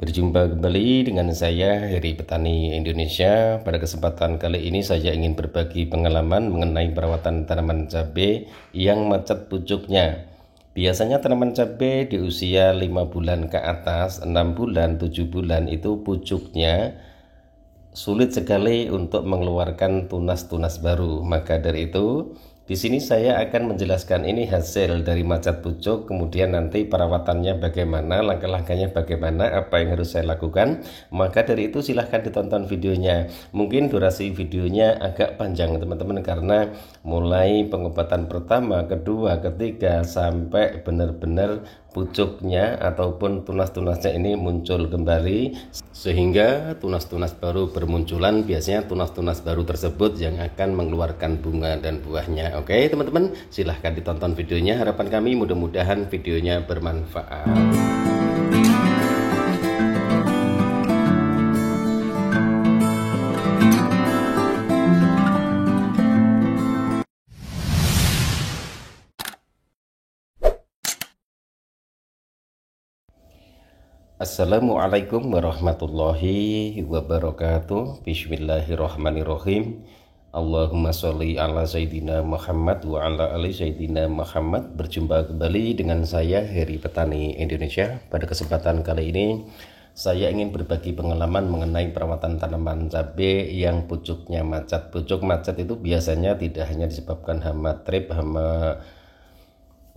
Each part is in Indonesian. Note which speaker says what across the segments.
Speaker 1: Berjumpa kembali dengan saya Heri Petani Indonesia. Pada kesempatan kali ini saya ingin berbagi pengalaman mengenai perawatan tanaman cabai yang macet pucuknya. Biasanya tanaman cabai di usia 5 bulan ke atas, 6 bulan, 7 bulan itu pucuknya sulit sekali untuk mengeluarkan tunas-tunas baru. Maka dari itu di sini saya akan menjelaskan ini hasil dari macet pucuk, kemudian nanti perawatannya bagaimana, langkah-langkahnya bagaimana, apa yang harus saya lakukan. Maka dari itu silahkan ditonton videonya. Mungkin durasi videonya agak panjang teman-teman, karena mulai pengobatan pertama, kedua, ketiga sampai benar-benar pucuknya ataupun tunas-tunasnya ini muncul kembali, sehingga tunas-tunas baru bermunculan. Biasanya tunas-tunas baru tersebut yang akan mengeluarkan bunga dan buahnya. Oke teman-teman, silahkan ditonton videonya. Harapan kami mudah-mudahan videonya bermanfaat. Assalamualaikum warahmatullahi wabarakatuh. Bismillahirrahmanirrahim. Allahumma sholli ala Sayyidina Muhammad wa ala ali Sayyidina Muhammad. Berjumpa kembali dengan saya Heri Petani Indonesia. Pada kesempatan kali ini saya ingin berbagi pengalaman mengenai perawatan tanaman cabai yang pucuknya macet. Pucuk macet itu biasanya tidak hanya disebabkan hama trip, hama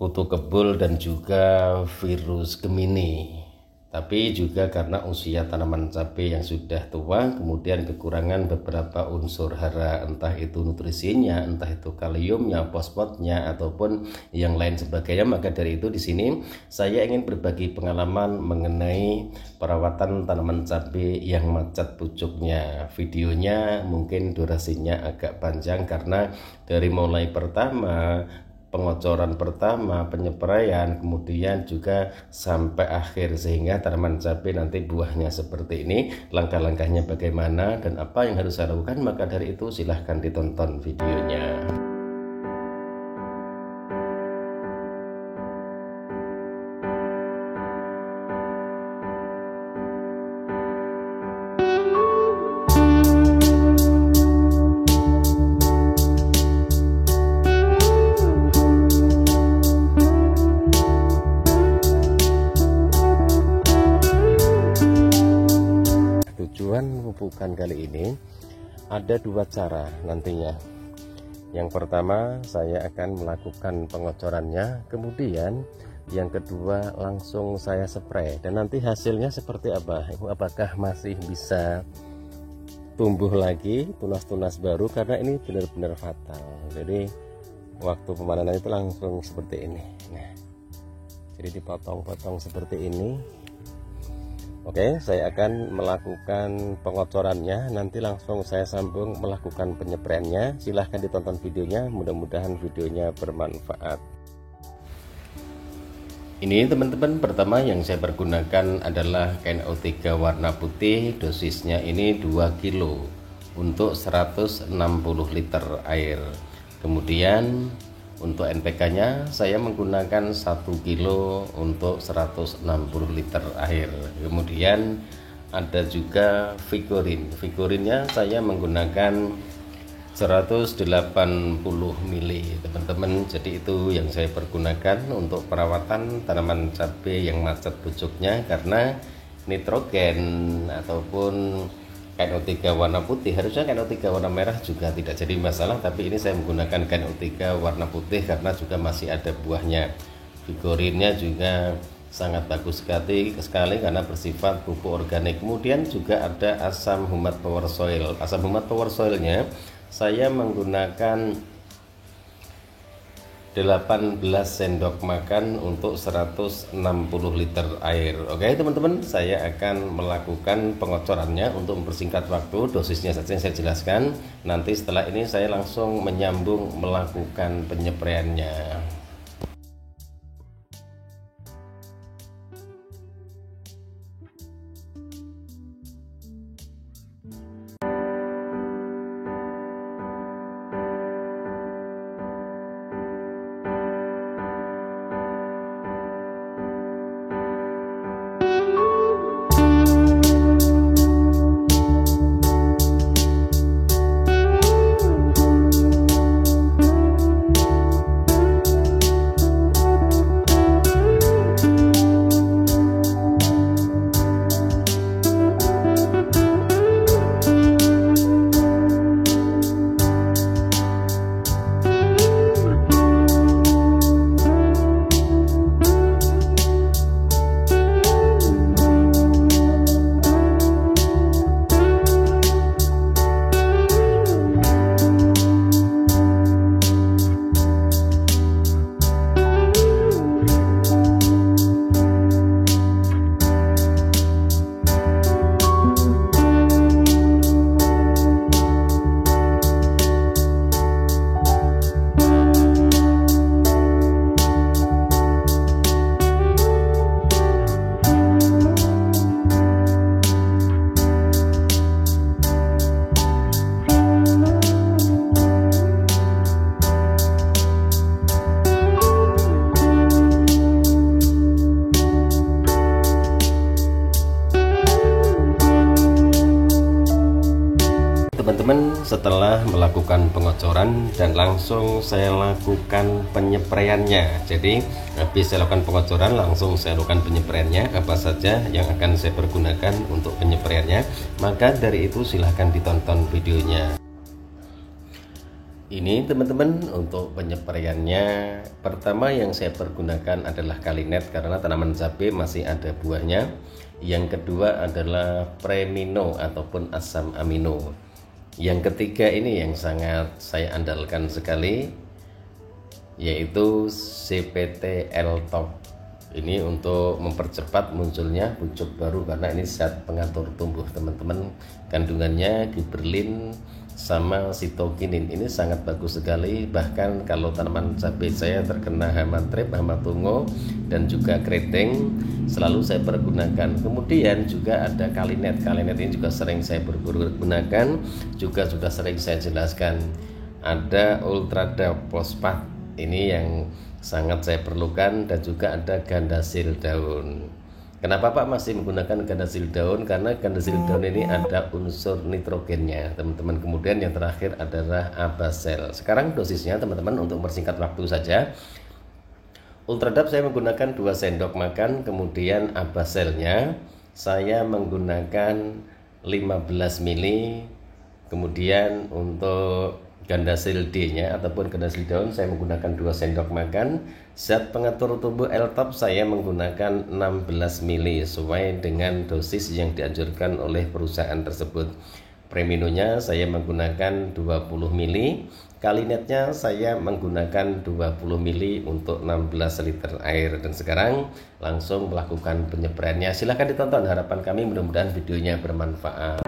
Speaker 1: kutu kebul, dan juga virus Gemini, tapi juga karena usia tanaman cabai yang sudah tua, kemudian kekurangan beberapa unsur hara, entah itu nutrisinya, entah itu kaliumnya, fosfatnya, ataupun yang lain sebagainya. Maka dari itu di sini saya ingin berbagi pengalaman mengenai perawatan tanaman cabai yang macet pucuknya. Videonya mungkin durasinya agak panjang karena dari mulai pertama, pengocoran pertama, penyepraian, kemudian juga sampai akhir, sehingga tanaman cabai nanti buahnya seperti ini. Langkah-langkahnya bagaimana dan apa yang harus saya lakukan, maka dari itu silahkan ditonton videonya. Tujuan pupukan kali ini ada dua cara nantinya. Yang pertama, saya akan melakukan pengocorannya, kemudian yang kedua langsung saya spray, dan nanti hasilnya seperti apa, apakah masih bisa tumbuh lagi tunas-tunas baru, karena ini benar-benar fatal. Jadi waktu pemanenan itu langsung seperti ini. Nah, jadi dipotong-potong seperti ini. Oke, saya akan melakukan pengocorannya, nanti langsung saya sambung melakukan penyepraiannya. Silahkan ditonton videonya, mudah-mudahan videonya bermanfaat. Ini teman-teman, pertama yang saya pergunakan adalah KNO3 warna putih. Dosisnya ini 2 kilo untuk 160 liter air. Kemudian untuk NPK-nya saya menggunakan 1 kilo untuk 160 liter air. Kemudian ada juga Vicorin. Vicorinnya saya menggunakan 180 mili teman-teman. Jadi itu yang saya pergunakan untuk perawatan tanaman cabai yang macet pucuknya, karena nitrogen ataupun KNO3 warna putih, harusnya KNO3 warna merah juga tidak jadi masalah, tapi ini saya menggunakan KNO3 warna putih karena juga masih ada buahnya. Vicorinnya juga sangat bagus sekali karena bersifat pupuk organik. Kemudian juga ada asam humat power soil. Asam humat power soilnya saya menggunakan 18 sendok makan untuk 160 liter air. Oke teman-teman, saya akan melakukan pengocorannya. Untuk mempersingkat waktu, dosisnya saja yang saya jelaskan. Nanti setelah ini saya langsung menyambung melakukan penyepraiannya. setelah melakukan pengocoran dan langsung saya lakukan penyepraiannya. Jadi habis saya lakukan pengocoran langsung saya lakukan penyepraiannya, apa saja yang akan saya pergunakan untuk penyepraiannya. Maka dari itu silahkan ditonton videonya. Ini teman-teman untuk penyepraiannya, pertama yang saya pergunakan adalah kalinet karena tanaman cabai masih ada buahnya. Yang kedua adalah Premino ataupun asam amino. Yang ketiga ini yang sangat saya andalkan sekali, yaitu CPT L-Top. Ini untuk mempercepat munculnya pucuk baru karena ini zat pengatur tumbuh teman-teman. Kandungannya giberlin sama sitokinin, ini sangat bagus sekali. Bahkan kalau tanaman cabai saya terkena hama trip, hama tungo dan juga keriting, selalu saya pergunakan. Kemudian juga ada kalinet. Kalinet ini juga sering saya pergunakan, juga sudah sering saya jelaskan. Ada Ultradap fosfat, ini yang sangat saya perlukan, dan juga ada gandasil daun. Kenapa Pak masih menggunakan gandasil daun? Karena gandasil daun ini ada unsur nitrogennya teman-teman. Kemudian yang terakhir adalah abasel. Sekarang dosisnya teman-teman untuk mempersingkat waktu saja. Ultradap saya menggunakan 2 sendok makan, kemudian abaselnya saya menggunakan 15 ml. Kemudian untuk gandasil D-nya ataupun gandasil daun saya menggunakan 2 sendok makan. Zat pengatur tumbuh L-Top saya menggunakan 16 ml sesuai dengan dosis yang dianjurkan oleh perusahaan tersebut. Preminonya saya menggunakan 20 ml. Kalinetnya saya menggunakan 20 ml untuk 16 liter air. Dan sekarang langsung melakukan penyepraiannya. Silahkan ditonton, harapan kami mudah-mudahan videonya bermanfaat.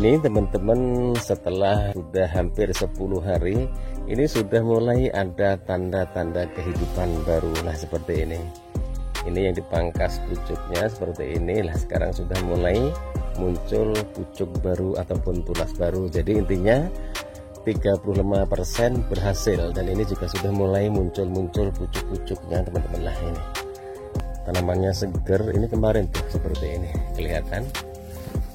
Speaker 1: Ini teman-teman, setelah sudah hampir 10 hari ini sudah mulai ada tanda-tanda kehidupan baru. Nah seperti ini yang dipangkas pucuknya seperti ini. Nah sekarang sudah mulai muncul pucuk baru ataupun tunas baru. Jadi intinya 35% berhasil, dan ini juga sudah mulai muncul pucuk-pucuknya teman-teman. Nah ini tanamannya seger. Ini kemarin tuh seperti ini kelihatan.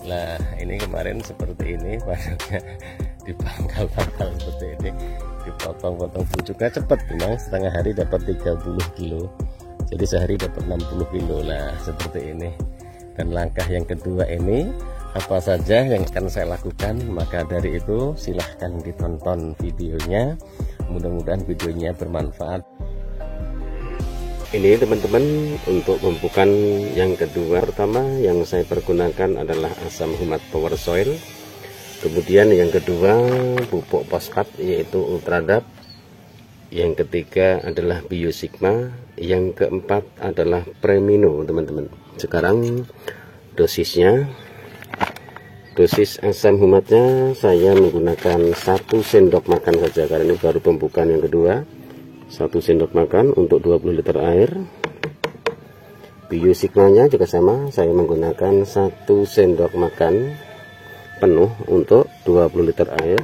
Speaker 1: Nah ini kemarin seperti ini, padanya dipangkal-pangkal seperti ini, dipotong-potong pucuknya cepat, memang setengah hari dapat 30 kilo, jadi sehari dapat 60 kilo. Nah seperti ini. Dan langkah yang kedua ini apa saja yang akan saya lakukan, maka dari itu silahkan ditonton videonya, mudah-mudahan videonya bermanfaat. Ini teman-teman untuk pemupukan yang kedua, pertama yang saya pergunakan adalah asam humat power soil. Kemudian yang kedua pupuk fosfat yaitu Ultradap.
Speaker 2: yang ketiga adalah Biosigma, yang keempat adalah Premino teman-teman. Sekarang dosisnya, dosis asam humatnya saya menggunakan 1 sendok makan saja karena ini baru pembukaan yang kedua. 1 sendok makan untuk 20 liter air. Biosigmanya juga sama, saya menggunakan 1 sendok makan penuh untuk 20 liter air.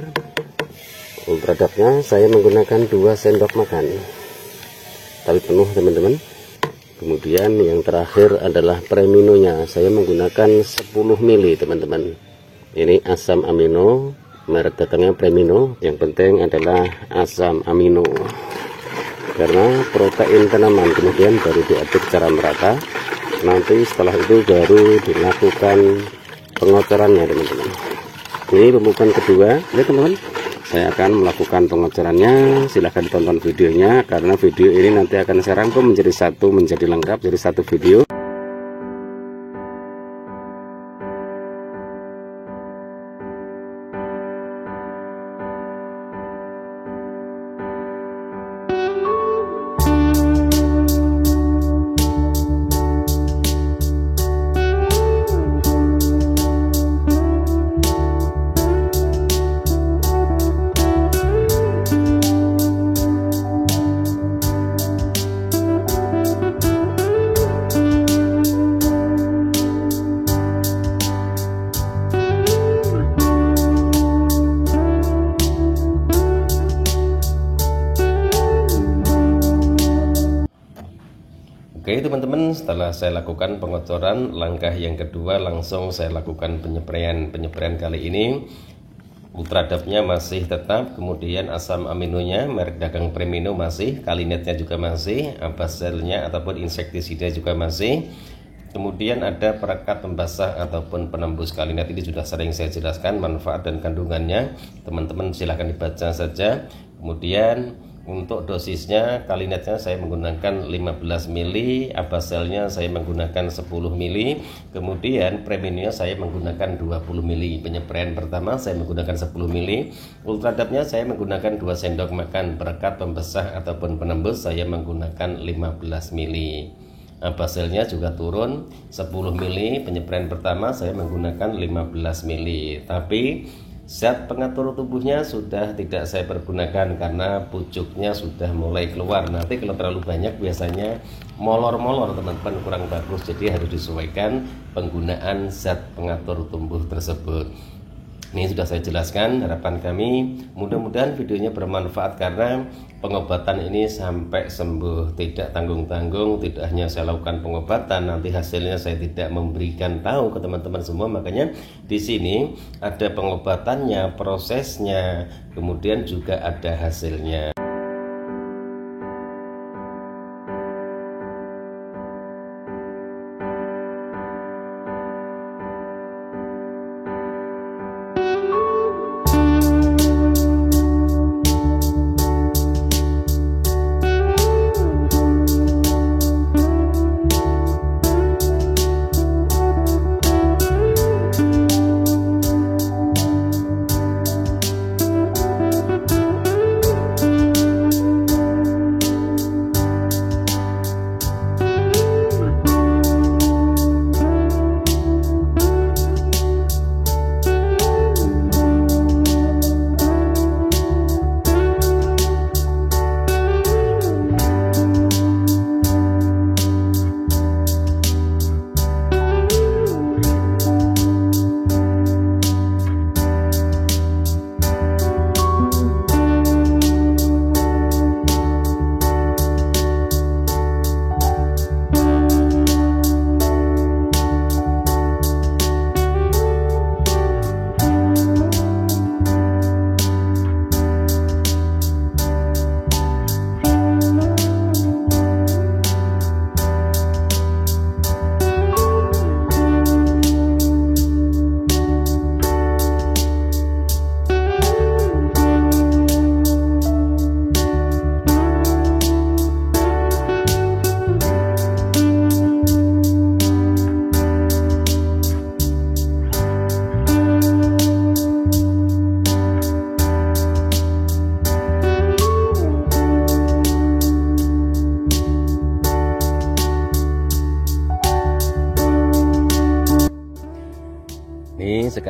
Speaker 2: Ultradapnya saya menggunakan 2 sendok makan tapi penuh teman-teman. Kemudian yang terakhir adalah Preminonya, saya menggunakan 10 mili teman-teman. Ini asam amino, merek datangnya Premino, yang penting adalah asam amino karena protein tanaman. Kemudian baru diaduk secara merata, nanti setelah itu baru dilakukan pengocorannya teman-teman. Ini pembukaan kedua ya teman-teman, saya akan melakukan pengocorannya. Silahkan tonton videonya karena video ini nanti akan saya rangkum menjadi satu, menjadi lengkap jadi satu video.
Speaker 1: Oke teman-teman, setelah saya lakukan pengocoran, langkah yang kedua langsung saya lakukan penyempraian. Penyempraian kali ini ultradapnya masih tetap, kemudian asam aminonya merek dagang Premino masih, kalinetnya juga masih, abaselnya ataupun insektisida juga masih. Kemudian ada perekat pembasah ataupun penembus. Kalinet ini sudah sering saya jelaskan manfaat dan kandungannya, teman-teman silahkan dibaca saja. Kemudian untuk dosisnya, kalinetnya saya menggunakan 15 mili, abaselnya saya menggunakan 10 mili, kemudian Preminonya saya menggunakan 20 mili. Penyempraian pertama saya menggunakan 10 mili, ultradapnya saya menggunakan 2 sendok makan, perekat pembesar ataupun penembus saya menggunakan 15 mili. Abaselnya juga turun 10 mili, penyempraian pertama saya menggunakan 15 mili. Tapi zat pengatur tubuhnya sudah tidak saya pergunakan karena pucuknya sudah mulai keluar. Nanti kalau terlalu banyak biasanya molor-molor teman-teman, kurang bagus. Jadi harus disesuaikan penggunaan zat pengatur tumbuh tersebut. Ini sudah saya jelaskan. Harapan kami mudah-mudahan videonya bermanfaat karena pengobatan ini sampai sembuh, tidak tanggung-tanggung. Tidak hanya saya lakukan pengobatan, nanti hasilnya saya tidak memberikan tahu ke teman-teman semua. Makanya di sini ada pengobatannya, prosesnya, kemudian juga ada hasilnya.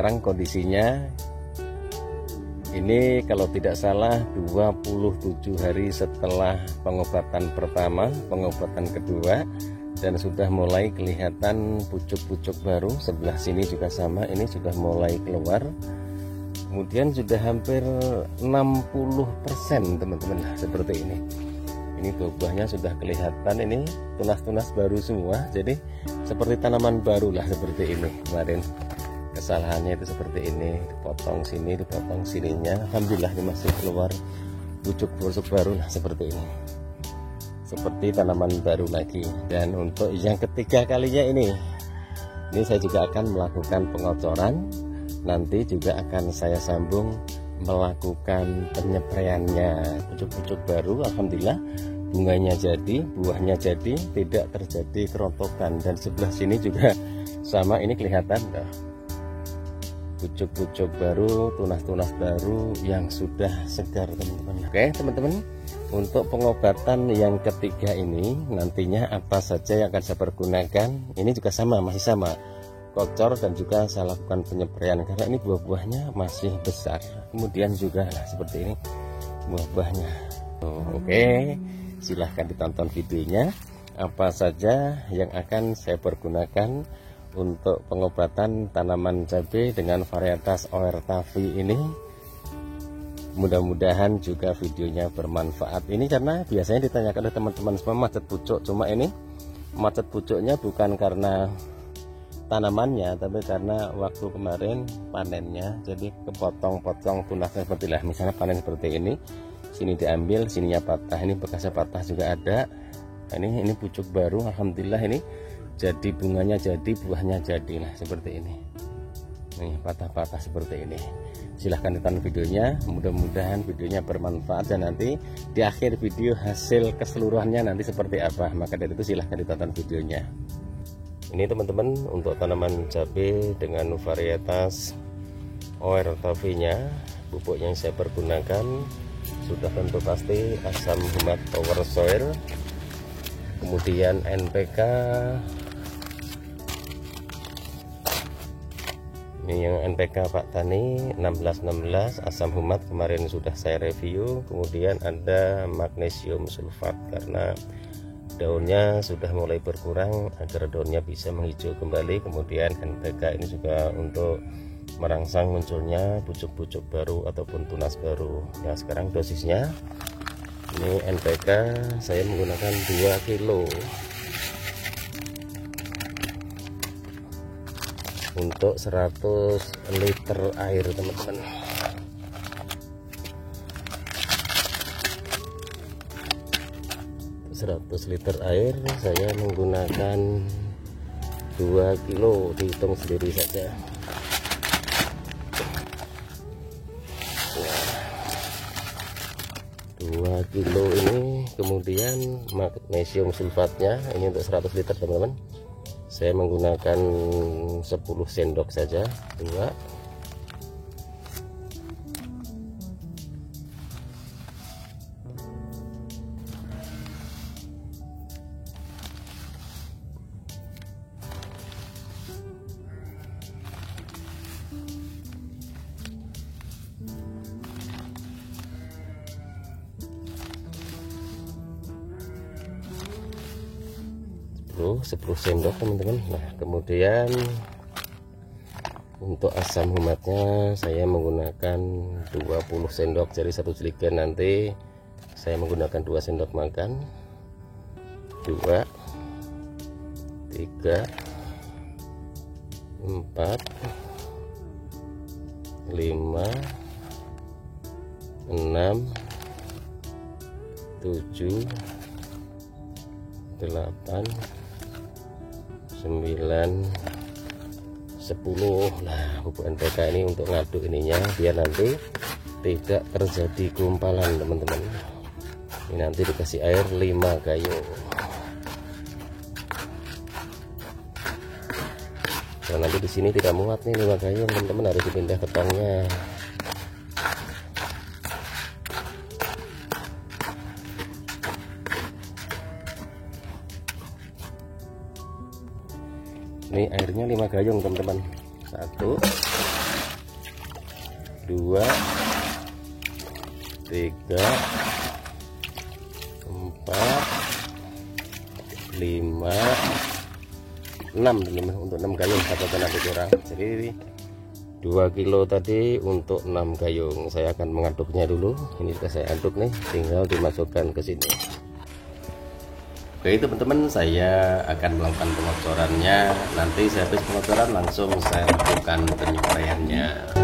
Speaker 1: sekarang kondisinya ini kalau tidak salah 27 hari setelah pengobatan pertama, pengobatan kedua, dan sudah mulai kelihatan pucuk-pucuk baru. Sebelah sini juga sama, ini sudah mulai keluar. Kemudian sudah hampir 60% teman-teman, seperti ini. Ini buah-buahnya sudah kelihatan, ini tunas-tunas baru semua. Jadi seperti tanaman baru lah, seperti ini. Kemarin kesalahannya itu seperti ini, dipotong sini, dipotong sininya. Alhamdulillah ini masih keluar pucuk-pucuk baru, nah seperti ini, seperti tanaman baru lagi. Dan untuk yang ketiga kalinya ini saya juga akan melakukan pengocoran. Nanti juga akan saya sambung melakukan penyepraiannya. Pucuk-pucuk baru, alhamdulillah bunganya jadi, buahnya jadi, tidak terjadi kerontokan. Dan sebelah sini juga sama, ini kelihatan pucuk-pucuk baru, tunas-tunas baru yang sudah segar teman-teman. Oke teman-teman, untuk pengobatan yang ketiga ini nantinya apa saja yang akan saya pergunakan, ini juga sama, masih sama, kocor dan juga saya lakukan penyepraian karena ini buah-buahnya masih besar. Kemudian juga seperti ini buah-buahnya. Oke, silahkan ditonton videonya apa saja yang akan saya pergunakan untuk pengobatan tanaman cabai dengan varietas OR-Tavi ini. Mudah-mudahan juga videonya bermanfaat. Ini karena biasanya ditanyakan oleh teman-teman semua macet pucuk, cuma ini macet pucuknya bukan karena tanamannya, tapi karena waktu kemarin panennya, jadi kepotong-potong tunasnya seperti lah. Misalnya panen seperti ini, sini diambil, sininya patah, ini bekasnya patah juga ada. Ini pucuk baru, alhamdulillah ini jadi bunganya jadi, buahnya jadi, nah seperti ini. Nih patah-patah seperti ini. Silahkan ditonton videonya, mudah-mudahan videonya bermanfaat, dan nanti di akhir video hasil keseluruhannya nanti seperti apa. Maka dari itu silahkan ditonton videonya. Ini teman-teman untuk tanaman cabai dengan varietas OR-Tavi nya, pupuk yang saya pergunakan sudah tentu pasti asam humat power soil, kemudian NPK. Ini yang NPK Pak Tani 1616, asam humat kemarin sudah saya review. Kemudian ada magnesium sulfat karena daunnya sudah mulai berkurang, agar daunnya bisa menghijau kembali. Kemudian NPK ini juga untuk merangsang munculnya pucuk-pucuk baru ataupun tunas baru. Nah sekarang dosisnya ini NPK saya menggunakan 2 kilo untuk 100 liter air teman-teman. Untuk 100 liter air saya menggunakan 2 kilo, dihitung sendiri saja. Nah, 2 kilo ini, kemudian magnesium sulfatnya ini untuk 100 liter teman-teman, saya menggunakan 10 sendok saja, 2. Tuh 10 sendok teman-teman. Nah kemudian untuk asam humatnya saya menggunakan 20 sendok, jadi 1 jerigen nanti saya menggunakan 2 sendok makan, 2, 3, 4, 5, 6, 7, 8, 9, 10. Nah pupuk NPK ini untuk ngaduk ininya biar nanti tidak terjadi gumpalan teman-teman. Ini nanti dikasih air 5 gayung. Nah, nanti di sini tidak muat nih 5 gayung teman-teman, harus dipindah ke tongnya. Ini airnya 5 gayung teman-teman. 1, 2, 3, 4, 5, 6 teman-teman. Untuk 6 gayung takutnya nanti kurang, jadi 2 kilo tadi untuk 6 gayung. Saya akan mengaduknya dulu. Ini sudah saya aduk nih, tinggal dimasukkan ke sini. Oke teman-teman, saya akan melakukan pengocorannya. Nanti saya habis pengocoran langsung saya lakukan penyepraiannya.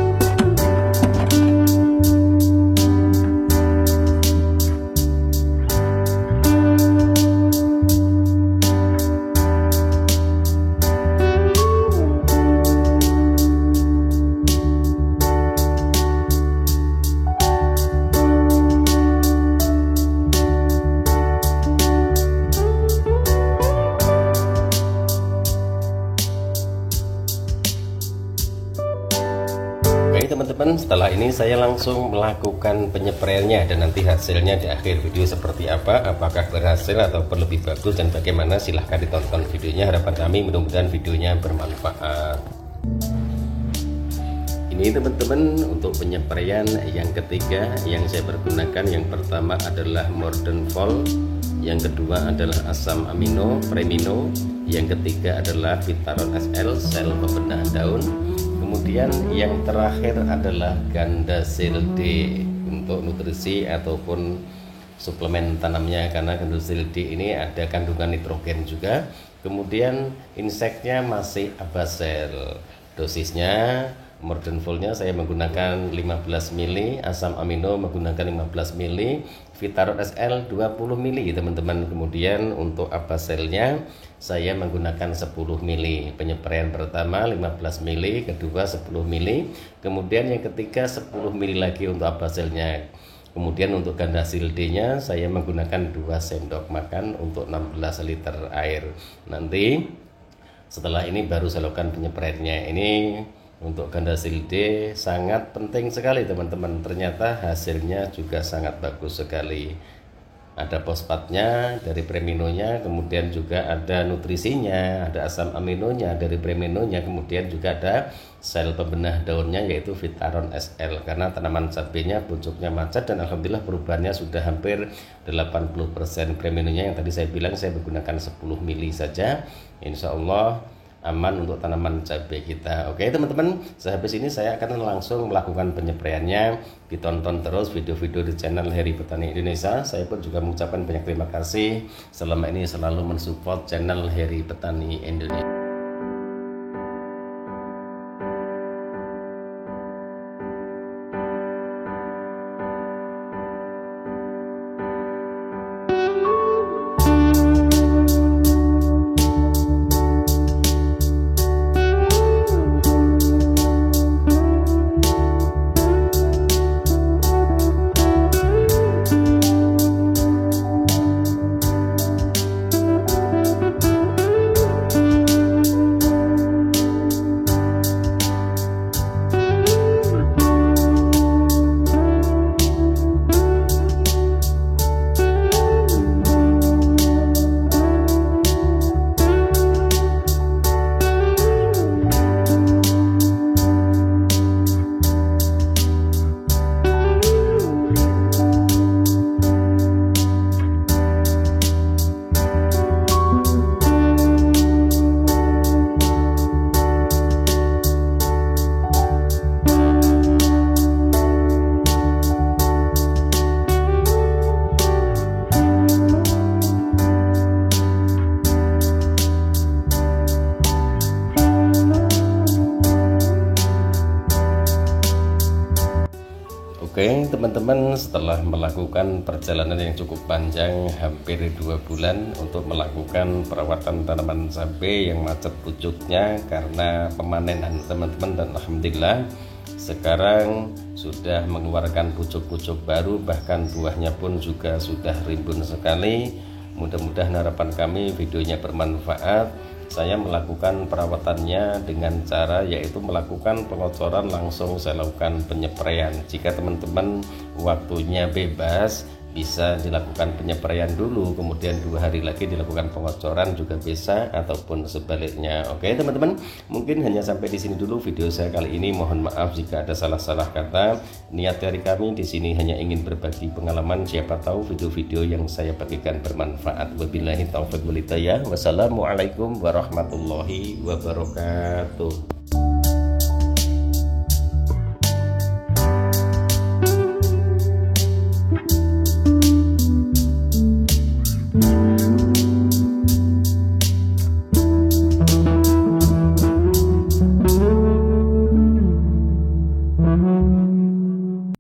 Speaker 1: Teman-teman, setelah ini saya langsung melakukan penyepraiannya dan nanti hasilnya di akhir video seperti apa, apakah berhasil ataupun lebih bagus dan bagaimana, silahkan ditonton videonya. Harapan kami mudah-mudahan videonya bermanfaat. Ini teman-teman untuk penyepraian yang ketiga yang saya pergunakan. Yang pertama adalah Morden Vol, yang kedua adalah asam amino Premino, yang ketiga adalah Vitaron SL sel pembenah daun, kemudian yang terakhir adalah Gandasil D untuk nutrisi ataupun suplemen tanamnya, karena Gandasil D ini ada kandungan nitrogen juga. Kemudian inseknya masih Abasel. Dosisnya Morden Volnya saya menggunakan 15 ml, asam amino menggunakan 15 ml, Vitaron SL 20 ml teman-teman. Kemudian untuk Abaselnya saya menggunakan 10 ml. Penyepraian pertama 15 ml, kedua 10 ml, kemudian yang ketiga 10 ml lagi untuk Abaselnya. Kemudian untuk Gandasil D-nya saya menggunakan 2 sendok makan untuk 16 liter air. Nanti setelah ini baru saya lakukan penyepraiannya. Ini untuk Gandasil D sangat penting sekali teman-teman. Ternyata hasilnya juga sangat bagus sekali. Ada fosfatnya dari Preminonya, kemudian juga ada nutrisinya, ada asam aminonya dari Preminonya, kemudian juga ada sel pembenah daunnya yaitu Vitaron SL. Karena tanaman cabenya pucuknya macet dan alhamdulillah perubahannya sudah hampir 80%. Preminonya yang tadi saya bilang saya menggunakan 10 ml saja. Insya Allah aman untuk tanaman cabai kita. Oke teman-teman, sehabis ini saya akan langsung melakukan penyepraiannya. Ditonton terus video-video di channel Heri Petani Indonesia. Saya pun juga mengucapkan banyak terima kasih selama ini selalu mensupport channel Heri Petani Indonesia. Oke teman-teman, setelah melakukan perjalanan yang cukup panjang hampir 2 bulan untuk melakukan perawatan tanaman cabai yang macet pucuknya karena pemanenan teman-teman, dan alhamdulillah sekarang sudah mengeluarkan pucuk-pucuk baru, bahkan buahnya pun juga sudah rimbun sekali. Mudah-mudahan harapan kami videonya bermanfaat. Saya melakukan perawatannya dengan cara yaitu melakukan pengocoran langsung saya lakukan penyepraian. Jika teman-teman waktunya bebas bisa dilakukan penyepraian dulu, kemudian 2 hari lagi dilakukan pengocoran juga bisa, ataupun sebaliknya. Oke teman-teman, mungkin hanya sampai di sini dulu video saya kali ini. Mohon maaf jika ada salah-salah kata. Niat dari kami di sini hanya ingin berbagi pengalaman, siapa tahu video-video yang saya bagikan bermanfaat. Wabillahi taufiq wal hidayah. Wassalamualaikum warahmatullahi wabarakatuh.